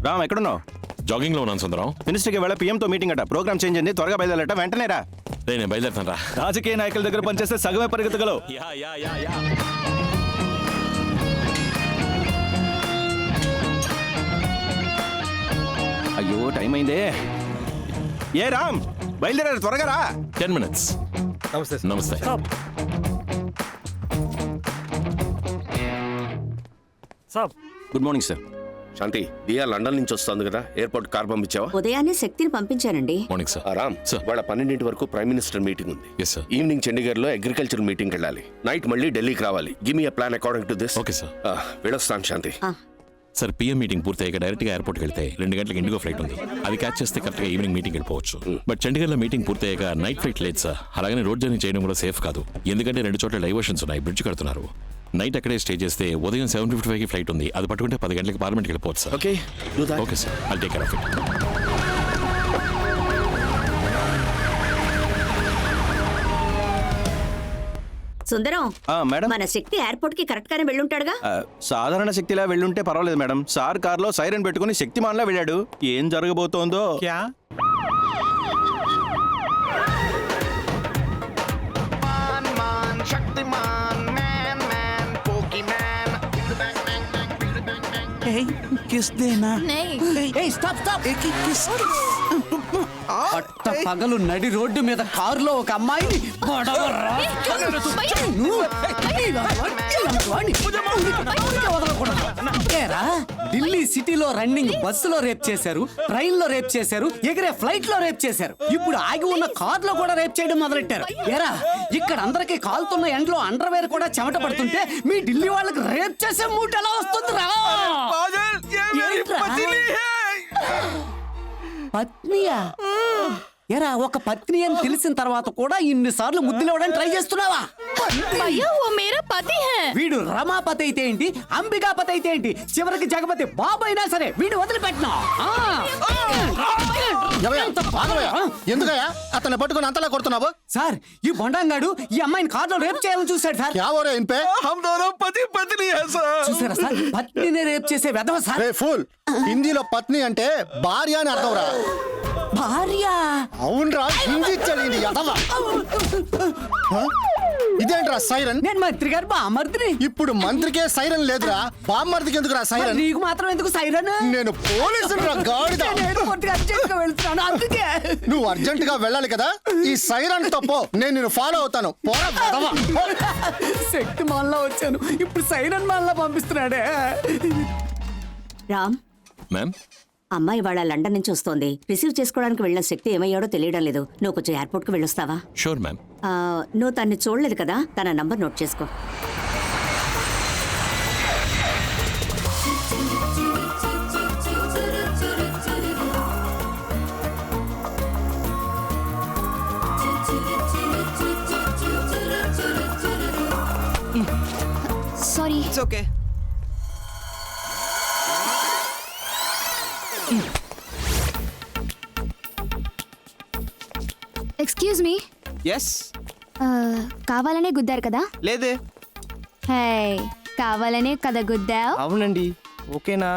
రామ్ ఎక్కడున్నావు? జాగింగ్ లో ఉన్నాను సుందరం. మినిస్టర్కి వేళ పిఎంతో మీటింగ్ అట, ప్రోగ్రామ్ చేంజ్ అయింది, త్వరగా బయలుదేరట. వెంటనే రా. నేను బయలుదేరుతాను రా. రాజకీయ నాయకుల దగ్గర పనిచేస్తే సగమే పరిగెత్తగలవు. అయ్యో టైం అయిందే. ఏ రామ్ బయలుదేరారు, త్వరగా రా. 10 minutes. నమస్తే. నమస్తే. సాబ్ గుడ్ మార్నింగ్ సార్. శాంతి, దియా లండన్ నుంచి వస్తుంది కదా, ఎయిర్పోర్ట్ కార్ పంపించావా? ఉదయాన్నే శక్తిని పంపించానండి. Morning sir. రామ్, వాళ్ళ 12 వరకు ప్రైమ్ మినిస్టర్ మీటింగ్ ఉంది. Yes sir. ఈవినింగ్ చండీగఢ్ లో అగ్రికల్చర్ మీటింగ్ వెళ్ళాలి. నైట్ మళ్ళీ ఢిల్లీకి రావాలి. Give me a plan according to this. Okay sir. వెళ్ళొస్తాను శాంతి. సార్ పిఎం మీటింగ్ పూర్తయ్యాక డైరెక్ట్ గా ఎయిర్పోర్ట్కి వెళ్తే 2 గంటలకు ఇండిగో ఫ్లైట్ ఉంది. అది క్యాచ్ చేస్తే కరెక్ట్ గా ఈవినింగ్ మీటింగ్ వెళ్ళిపోవచ్చు. బట్ చండీగఢ్ లో మీటింగ్ పూర్తయ్యాక నైట్ ఫ్లైట్ లేదు సార్. అలాగే రోడ్ జర్నీ చేయడం కూడా సేఫ్ కాదు, ఎందుకంటే 2 చోట్ల డైవర్షన్స్ ఉన్నాయి, బ్రిడ్జ్ కడుతున్నారు. నైట్ అక్కడే స్టే చేస్తే ఉదయం 7:55 కి ఫ్లైట్ ఉంది, అది పట్టుకుంటే 10 గంటలకు పార్లమెంట్కి వెళ్ళిపోవచ్చు sir. Okay okay sir, I'll take care of it. Sundaram, madam, మన శక్తి ఎయిర్పోర్ట్ కి కరెక్ట్ గానే వెళ్ళుంటాడుగా. సాధారణ శక్తిలా వెళ్ళుంటే పర్వాలేదు మేడం. సార్ కార్లో సైరన్ పెట్టుకుని శక్తిమాన్లా వెళ్ళాడు. ఏం జరగబోతోందో. పగలు నడి రోడ్డు మీద కారులో ఒక అమ్మాయిని ఢిల్లీ సిటీలో రన్నింగ్ బస్సులో రేప్ చేశారు, ట్రైన్ లో రేప్ చేశారు, ఎగిరే ఫ్లైట్ లో రేప్ చేశారు, ఇప్పుడు ఆగి ఉన్న కార్ లో కూడా రేప్ చేయడం మొదలెట్టారు. ఏరా, ఇక్కడ అందరికి కాలుతున్న ఎండ్లో అండర్వేర్ కూడా చెమట పడుతుంటే మీ ఢిల్లీ వాళ్ళకి రేప్ చేసే మూట ఎలా వస్తుంది రా? పత్నియా? ఎరా, ఒక పత్ని అని తెలిసిన తర్వాత కూడా ఇన్నిసార్లు ముద్దులేవడానికి ట్రై చేస్తున్నావా? వీడు రమాపతి అయితే ఏంటి, అంబికాపతి అయితే ఏంటి, చివరికి జగపతి బాబు అయినా సరే వీడు వదిలిపెట్టినా. ఎందుకయ్యా అతన్ని పట్టుకుని అంతలా కొడుతున్నావు? సార్, ఈ బొండంగాడు ఈ అమ్మాయిని కార్లో రేప్ చేయాలని చూశాడు సార్. చూసారా సార్, పత్నిని రేప్ చేసే వెధవ సార్. ఫూల్, హిందీలో పత్ని అంటే భార్య అని అర్థం రా. భార్య? అవునరా, హిందీ చదివింది ఎదవ. ఇదేంట్రా సైరన్? నేను మంత్రి గారు బామర్దిని. ఇప్పుడు మంత్రికే సైరన్ లేదురా, బామ్మర్దికి ఎందుకురా సైరన్? నీకు మాత్రం ఎందుకు సైరన్? నేను పోలీసురా గాడిద. వెళ్తున్నాను అందుకే. నువ్వు అర్జెంట్ గా వెళ్ళాలి కదా, ఈ సైరన్ తప్పో నేను నిన్ను ఫాలో అవుతాను. శక్తి మాల్లో వచ్చాను, ఇప్పుడు సైరన్ మాల్లో పంపిస్తున్నాడే. రామ్, మ్యామ్, అమ్మాయి వాళ్ళ లండన్ నుంచి వస్తోంది. రిసీవ్ చేసుకోవడానికి వెళ్ళిన శక్తి ఏమయ్యాడో తెలియడం లేదు. నువ్వు కొంచెం ఎయిర్పోర్ట్ కి వెళ్ళొస్తావా? Sure ma'am. నువ్వు తన్ని చూడలేదు కదా, తన నంబర్ నోట్ చేసుకో. Sorry. It's okay. Excuse me. Yes. కావాలనే గుద్దారు కదా? లేదే. హే, కావాలనే కదా గుద్దావు? అవునండి. ఓకేనా?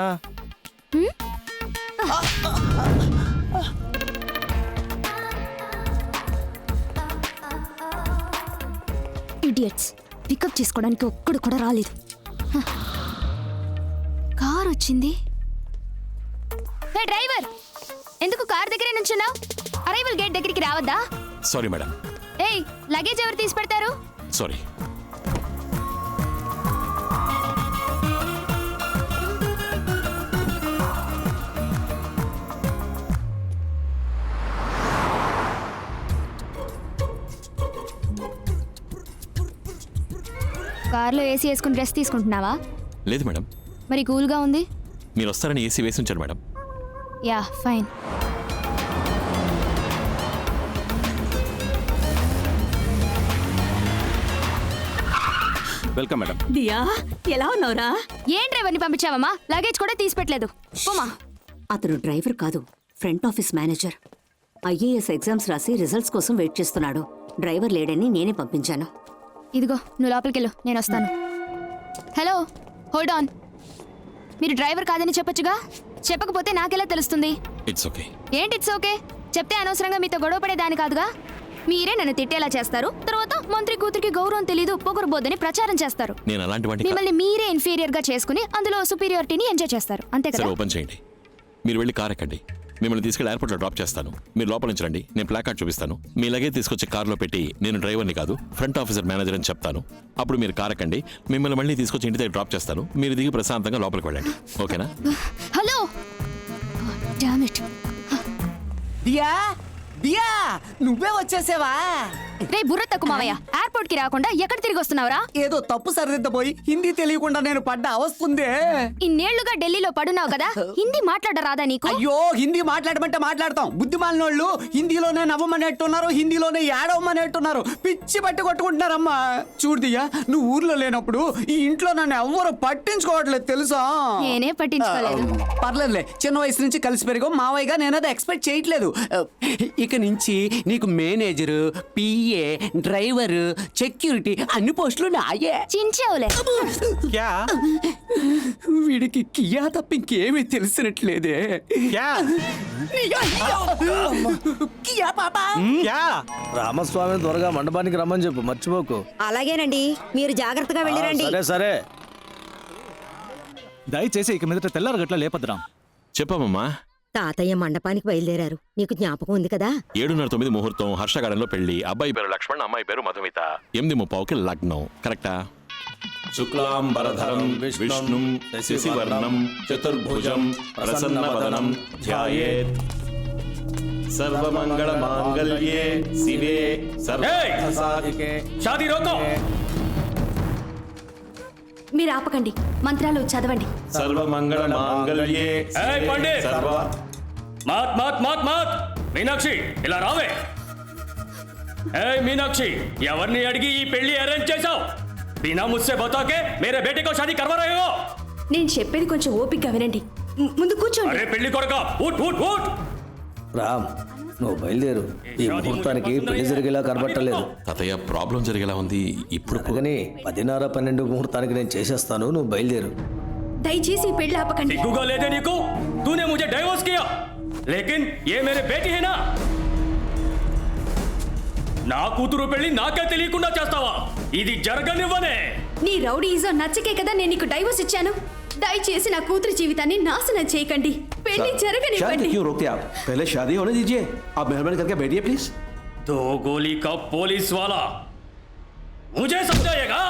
ఇడియట్స్, పికప్ చేసుకోవడానికి ఒక్కడు కూడా రాలేదు. కార్ వచ్చింది. హే డ్రైవర్, ఎందుకు కార్ దగ్గరే నుంచున్నావు? అరైవల్ గేట్ దగ్గరికి రావద్దా? Sorry madam. ఏయ్, లగేజ్ ఎవరు తీసి పెడతారు? సారీ. కార్లో ఏసీ వేసుకుని డ్రెస్ తీసుకుంటున్నావా? లేదు మేడం. మరి కూల్గా ఉంది. మీరు వస్తారని ఏసీ వేసి ఉంచారు madam. Yeah, fine. Welcome madam. Diya, ఎలా ఉన్నావురా? ఏం డ్రైవర్ని పంపించావమ్మా? లగేజ్ కూడా తీసి పెట్టలేదు. పోమా. అతను డ్రైవర్ కాదు, front office manager. IAS exams రాసి రిజల్ట్స్ కోసం వెయిట్ చేస్తున్నాడు. డ్రైవర్ లేడని నేనే పంపించాను. ఇదిగో, నువ్వు లోపలికెళ్ళు, నేను వస్తాను. Hello, hold on. మీరు డ్రైవర్ కాదని చెప్పొచ్చుగా? చెప్పకపోతే నాకెలా తెలుస్తుంది? It's okay. ఏంటి ఇట్స్ ఓకే? చెప్తే అనవసరంగా మీతో గొడవ పడేదాని కాదుగా. మీరే నన్ను తిట్టేలా చేస్తారు, తర్వాత మంత్రి కూతురికి గౌరవం తెలీదు, పొగరబోద్దని ప్రచారం చేస్తారు. నేను అలాంటి వాడిని మిమ్మల్ని మీరే ఇన్ఫీరియర్ గా చేసుకుని అందులో సుపీరియారిటీని ఎంజాయ్ చేస్తారు, అంతే సరే కదా? ఓపెన్ చేయండి. మీరు వెళ్ళి కార్ ఎక్కండి. మిమ్మల్ని తీసుకెళ్ళి ఎయిర్పోర్ట్లో డ్రాప్ చేస్తాను. మీరు లోపల నుంచి రండి, నేను ప్లాక్ కార్డ్ చూపిస్తాను. మీ లగేజ్ తీసుకొచ్చి కార్లో పెట్టి నేను డ్రైవర్ని కాదు ఫ్రంట్ ఆఫీసర్ మేనేజర్ అని చెప్తాను. అప్పుడు మీరు కార్ ఎక్కండి, మిమ్మల్ని మళ్ళీ తీసుకొచ్చి ఇంటి దగ్గర డ్రాప్ చేస్తాను. మీరు దిగి ప్రశాంతంగా లోపలికి వెళ్ళండి, ఓకేనా? Hello, damn it. Diya Diya నువ్వే వచ్చేసావా? రే బుర్ర తక్కువ మావయ్య, ఎయిర్పోర్ట్ కి రాకుండా ఎక్కడ తిరిగి వస్తున్నావురా? ఏదో తప్పు సరిదిద్దపోయి హిందీ తెలియకుండా నేను పడ్డ అవస్తుందే. ఇన్నేళ్లుగా ఢిల్లీలో పడున్నావు కదా, హిందీ మాట్లాడరాదా నీకు? అయ్యో, హిందీ మాట్లాడమంటే మాట్లాడతాం. బుద్ధిమాలినోళ్ళు హిందీలోనే నవ్వమనేట్టున్నారు, హిందీలోనే ఏడవమనేట్టున్నారు. పిచ్చి పట్టి కొట్టుకుంటున్నారమ్మా. చూడుదియ్యా, నువ్వు ఊర్లో లేనప్పుడు ఈ ఇంట్లో నన్ను ఎవ్వరు పట్టించుకోవట్లేదు తెలుసా? నేనే పట్టించుకోలేదు. పర్లేదులే, చిన్న వయసు నుంచి కలిసి పెరిగాం. మావయ్యగా నేను అది ఎక్స్పెక్ట్ చేయట్లేదు. ఇక నుంచి నీకు మేనేజరు, పిఏ, డ్రైవర్, సెక్యూరిటీ అన్ని పోస్టులు నాయే. చించావులే. వీడికి కియా తప్ప ఇంకేమీ తెలిసినట్లేదే. కియా పాపా. రామస్వామి త్వరగా మండపానికి రమ్మని చెప్పు, మర్చిపోకు. అలాగేనండి, మీరు జాగ్రత్తగా వెళ్ళిరండి. సరే సరే. దయచేసి ఇక మీదట తెల్లారగట్ల లేపద్రాం. చెప్పమ్మా. తాతయ్య మండపానికి బయలుదేరారు, నీకు జ్ఞాపకం ఉంది కదా? 7:30 ముహూర్తం, హర్షగార్డెన్లో పెళ్లి. అబ్బాయి పేరు లక్ష్మణ్, అమ్మాయి పేరు మధుమిత. 8:30కి లగ్నం. కరెక్టా? శుక్లాంబరధరం విష్ణుం శశివర్ణం చతుర్భుజం ప్రసన్నవదనం ధ్యాయేత్ సర్వమంగళ మాంగళ్యే శివే సర్వసాధికే. షాదీ రోకో. మీరు ఆపకండి, మంత్రాలు చదవండి. సర్వమంగళ మాంగళ్యే సర్వ. మాత్ మాత్ మాత్ మాత్. మీనాక్షి, ఇలా రావే. ఏయ్ మీనాక్షి, ఎవరిని అడిగి ఈ పెళ్లి అరేంజ్ చేశావు? బినా ముస్సే బతాకే మేరే బేటే కో షాదీ కర్వా రహే హో. నేను చెప్పేది కొంచెం ఓపికగా వినండి. ముందు కూర్చోండి. అరే పెళ్లి కొడక, ఊట్ ఊట్ ఊట్. రామ్, నువ్వు బయలుదేరు. ఈ ముహూర్తానికి పెళ్లి జరిగేలా కనబట్టలేదు. తాతయ్య, ప్రాబ్లం జరిగేలా ఉంది. ఇప్పుడు అందుకని 10:30-12 ముహూర్తానికి నేను చేసేస్తాను, నువ్వు బయలుదేరు. దయచేసి ఈ పెళ్లి ఆపకండి. సిగ్గుగా లేదే నీకు? తూనే ముझे డైవోర్స్ కియా, లేకిన్ ఏ మేరే బేటీ హై నా. నా కూతురు పెళ్లి నాకే తెలియకుండా చేస్తావా? ఇది జరగనివ్వనే. నీ రౌడీయిజం నచ్చకే కదా నేను నీకు డైవోర్స్ ఇచ్చాను. దయచేసి నా కూతురి జీవితాన్ని నాశనం చేయకండి. పెళ్లి జరగనివ్వండి. क्यों रोकते आप? पहले शादी होने दीजिए. आप मेहरबानी करके बैठिए प्लीज. दो गोली का पुलिस वाला मुझे समझाएगा?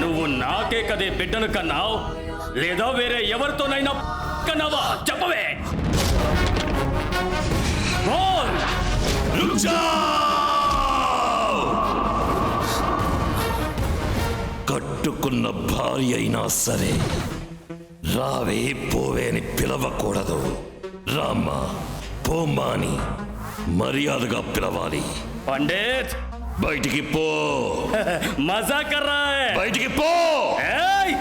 నువ్వు నాకే కదే బిడ్డను కన్నావు, లేదా వేరే ఎవరితోనైనా కన్నావా? చెప్పవే. కట్టుకున్న భార్య అయినా సరే రావే పోవే అని పిలవకూడదు. రామ్మా పోమ్మా అని మర్యాదగా పిలవాలి. పండిత్ బయటికి పో. మజా కర్ రహా హై. బయటికి పో. ఏయ్!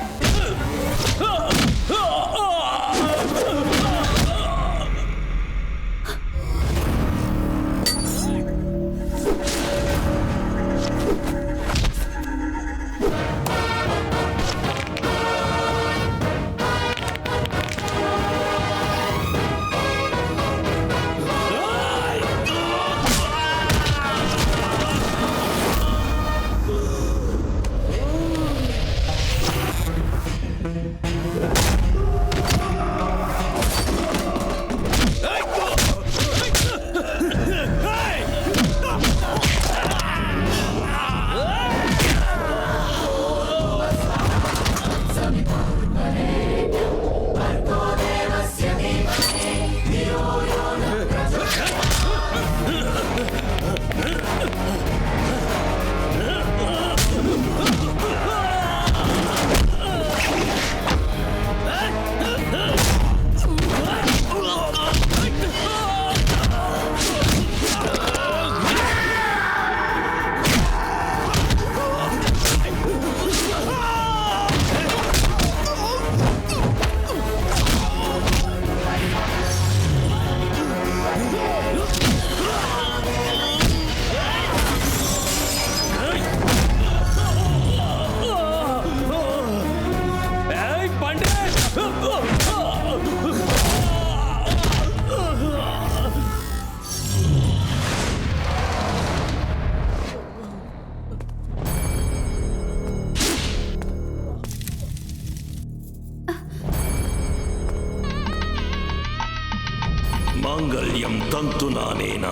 మాంగళ్యం తంతునానేన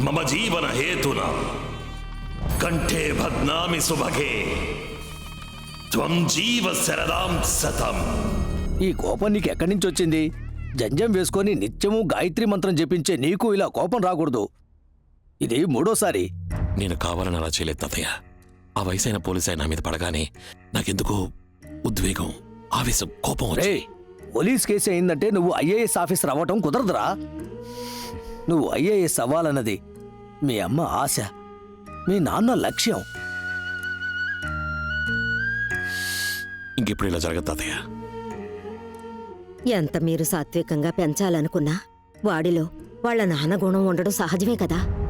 మమ జీవన హేతున కంఠే భద్నామి సుభగే త్వం జీవ శరదాం శతం. ఈ కోపం నీకు ఎక్కడి నుంచి వచ్చింది? జంజం వేసుకొని నిత్యము గాయత్రి మంత్రం జపించే నీకు ఇలా కోపం రాకూడదు. ఇది మూడోసారి. నేను కావాలని అలా చేయలేదు తాతయ్య. ఆ వయసైన పోలీసు ఆయన నా మీద పడగానే నాకెందుకో ఉద్వేగం, ఆవేశం, కోపం రే, వచ్చాయి. పోలీస్ కేసు అయిందంటే నువ్వు ఐఏఎస్ ఆఫీసర్ అవ్వటం కుదరదురా. నువ్వు ఐఏఎస్ అవ్వాలన్నది మీ అమ్మ ఆశ, మీ నాన్న లక్ష్యం. ఇంకెప్పుడు ఇలా జరగదు తాతయ్య. ఎంత మీరు సాత్వికంగా పెంచాలనుకున్నా వాడిలో వాళ్ళ నాన్న గుణం ఉండడం సహజమే కదా.